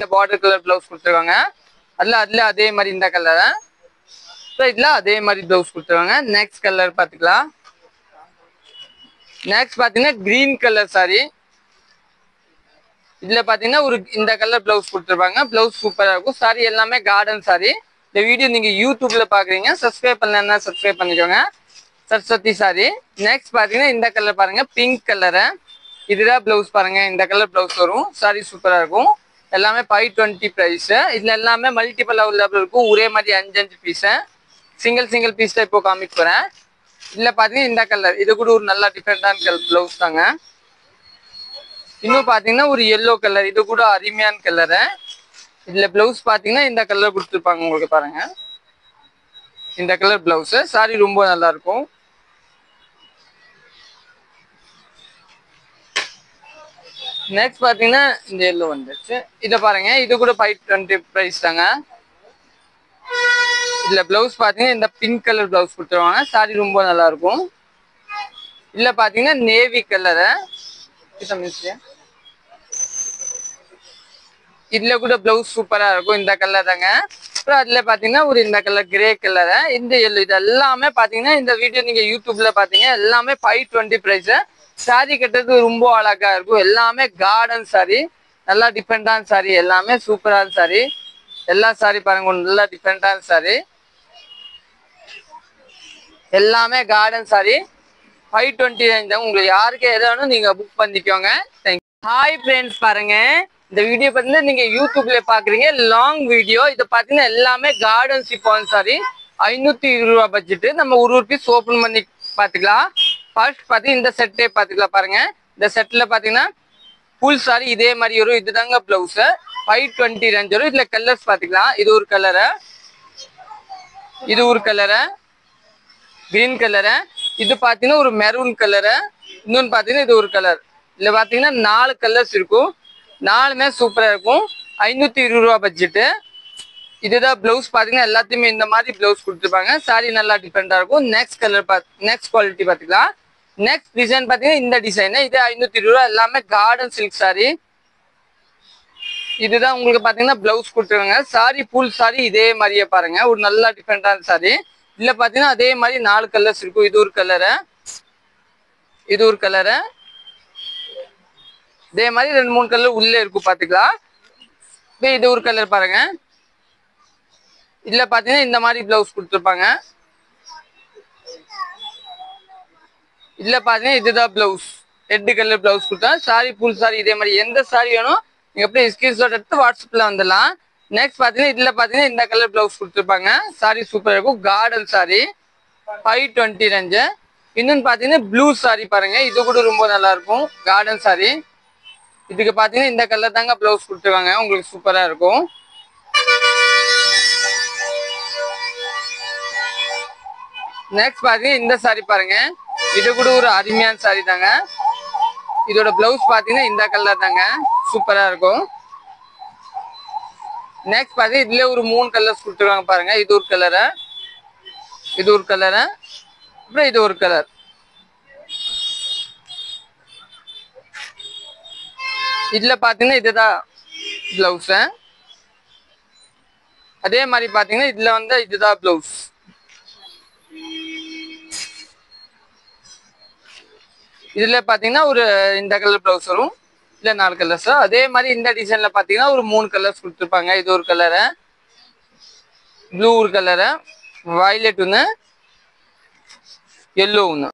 Border colour blouse கொடுத்துருவாங்க. அதுல அதே மாதிரி இந்த கலர். ஸோ இதில் அதே மாதிரி பிளவுஸ் கொடுத்துருவாங்க. நெக்ஸ்ட் கலர் பார்த்துக்கலாம். நெக்ஸ்ட் பார்த்தீங்கன்னா கிரீன் கலர் சாரி. இதில் பார்த்தீங்கன்னா ஒரு இந்த கலர் பிளவுஸ் கொடுத்துருப்பாங்க. பிளவுஸ் சூப்பராக இருக்கும். சாரி எல்லாமே கார்டன் சாரி. இந்த வீடியோ நீங்கள் யூடியூப்ல பார்க்குறீங்க. சப்ஸ்கிரைப் பண்ணலன்னா சப்ஸ்கிரைப் பண்ணிக்கோங்க. சரஸ்வதி சாரி. நெக்ஸ்ட் பார்த்தீங்கன்னா இந்த கலர் பாருங்க, பிங்க் கலரு. இதுதான் பிளவுஸ் பாருங்க. இந்த கலர் பிளவுஸ் வரும். சாரி சூப்பராக இருக்கும். எல்லாமே 520 ப்ரைஸ். இதில் எல்லாமே மல்டிபிள் அவைலபிள் இருக்கும். ஒரே மாதிரி 5 பீஸு. சிங்கிள் பீஸ் தான் இப்போ காமிக்க போகிறேன். இதில் பார்த்தீங்கன்னா இந்த கலர். இது கூட ஒரு நல்ல டிஃப்ரெண்டான கலர் பிளவுஸ் தாங்க. இன்னும் பார்த்தீங்கன்னா ஒரு எல்லோ கலர். இது கூட அருமையான கலரு. இதில் பிளவுஸ் பார்த்தீங்கன்னா இந்த கலர் கொடுத்துருப்பாங்க உங்களுக்கு பாருங்க. இந்த கலர் பிளவுஸு. சாரி ரொம்ப நல்லா இருக்கும். நெக்ஸ்ட் பார்த்தீங்கன்னா இந்த எல்லோ வந்துருச்சு. இதை பாருங்க. இது கூட 520 ப்ரைஸ் தாங்க. இதில் பிளவுஸ் பார்த்தீங்கன்னா இந்த பிங்க் கலர் பிளவுஸ் கொடுத்துருவாங்க. சாரி ரொம்ப நல்லா இருக்கும். இதில் பார்த்தீங்கன்னா நேவி கலரு. இதுல கூட பிளவுஸ் சூப்பரா இருக்கும். இந்த கலர் தாங்க. அப்புறம் அதுல பாத்தீங்கன்னா ஒரு இந்த கலர் கிரே கலரு, இந்த எல்லோ. இது எல்லாமே பாத்தீங்கன்னா இந்த வீடியோ நீங்க யூடியூப்ல பாத்தீங்க எல்லாமே 520 பிரைஸ். சாரி கட்டுறது ரொம்ப அழகா இருக்கும். எல்லாமே கார்டன் சாரி. நல்லா டிஃப்ரெண்டான சாரி. எல்லாமே சூப்பரான சாரி. எல்லா சாரி பாருங்க நல்லா டிஃப்ரெண்டான சாரி. எல்லாமே கார்டன் சாரி. 520 ரேஞ்ச் தான். உங்களுக்கு யாருக்கு எது வேணும் நீங்க புக் பண்ணிக்கோங்க. தேங்க்யூ. ஹாய் ஃப்ரெண்ட்ஸ், பாருங்க இந்த வீடியோ பார்த்தீங்கன்னா நீங்க யூடியூப்ல பாக்குறீங்க லாங் வீடியோ. இது பாத்தீங்கன்னா எல்லாமே கார்டன் சிப்பான் சாரி. 520 ரூபா பட்ஜெட். நம்ம ஒரு பீஸ் ஓபன் பண்ணி பாத்துக்கலாம். ஃபர்ஸ்ட் பாத்தீங்கன்னா இந்த செட்டே பாத்துக்கலாம் பாருங்க. இந்த செட்ல பாத்தீங்கன்னா ஃபுல் சாரி இதே மாதிரி வரும். இதுதாங்க பிளவுஸ். 520 ரேஞ்ச் வரும். இதுல கலர்ஸ் பாத்துக்கலாம். இது ஒரு கலரு, இது ஒரு கலரு, கிரீன் கலரு, இது பாத்தீங்கன்னா ஒரு மெரூன் கலரு, இன்னொன்னு பாத்தீங்கன்னா இது ஒரு கலர். இதுல பாத்தீங்கன்னா 4 கலர்ஸ் இருக்கும். 4மே சூப்பரா இருக்கும். 520 ரூபா பட்ஜெட். இதுதான் பிளவுஸ் பாத்தீங்கன்னா எல்லாத்தையுமே இந்த மாதிரி பிளவுஸ் கொடுத்துருப்பாங்க. சாரி நல்லா டிஃப்ரெண்டா இருக்கும். நெக்ஸ்ட் கலர் நெக்ஸ்ட் குவாலிட்டி பாத்துக்கலாம். நெக்ஸ்ட் டிசைன் பாத்தீங்கன்னா இந்த டிசைன். இது 520 ரூபா. எல்லாமே கார்டன் சில்க் சாரி. இதுதான் உங்களுக்கு பாத்தீங்கன்னா பிளவுஸ் கொடுத்துருவாங்க. சாரி ஃபுல் சாரி இதே மாதிரியே பாருங்க. ஒரு நல்லா டிஃப்ரெண்டான சாரி. இதுல பாத்தீங்கன்னா அதே மாதிரி 4 கலர்ஸ் இருக்கும். இது ஒரு கலரு, இது ஒரு கலரு, இதே மாதிரி 2-3 கலர் உள்ள இருக்கும் பாத்துக்கலாம். இது ஒரு கலர் பாருங்க. இதுல பாத்தீங்கன்னா இந்த மாதிரி பிளவுஸ் கொடுத்துருப்பாங்க. இதுல பாத்தீங்கன்னா இதுதான் பிளவுஸ். ரெட் கலர் பிளவுஸ் கொடுத்தா. சாரி ஃபுல் சாரி இதே மாதிரி. எந்த சாரி வேணும் நீங்க எப்படி ஸ்கிரீன்ஷாட் எடுத்து வாட்ஸ்அப்ல வந்துடலாம். நெக்ஸ்ட் பாத்தீங்கன்னா இதுல பாத்தீங்கன்னா இந்த கலர் பிளவுஸ் கொடுத்துருப்பாங்க. சாரி சூப்பரா இருக்கும். Garden sorry. 520 ரேஞ்சு. இன்னொன்னு பாத்தீங்கன்னா ப்ளூ சாரி பாருங்க. இது கூட ரொம்ப நல்லா இருக்கும். Garden sorry. இதுக்கு பாத்தீங்கன்னா இந்த கலர் தாங்க பிளவுஸ் கொடுத்துருவாங்க. உங்களுக்கு சூப்பரா இருக்கும். நெக்ஸ்ட் பாத்தீங்கன்னா இந்த சாரி பாருங்க. இது கூட ஒரு அருமையான சாரி தாங்க. இதோட பிளவுஸ் பாத்தீங்கன்னா இந்த கலர் தாங்க. சூப்பரா இருக்கும். நெக்ஸ்ட் பாத்தீங்கன்னா இதுல ஒரு 3 கலர்ஸ் கொடுத்துருவாங்க பாருங்க. இது ஒரு கலரு, இது ஒரு கலரு, அப்புறம் இது ஒரு கலர். இதுல பாத்தீங்கன்னா இதுதான் பிளவுஸ். அதே மாதிரி பாத்தீங்கன்னா இதுல வந்து இதுதான் பிளவுஸ். இதுல பாத்தீங்கன்னா ஒரு இந்த கலர் பிளவுஸ் வரும். இல்ல 4 கலர்ஸ். அதே மாதிரி இந்த டிசைன்ல பாத்தீங்கன்னா ஒரு 3 கலர்ஸ் கொடுத்துருப்பாங்க. இது ஒரு கலரு, ப்ளூ ஒரு கலரு, வயலட் ஒன்று, எல்லோ ஒன்று.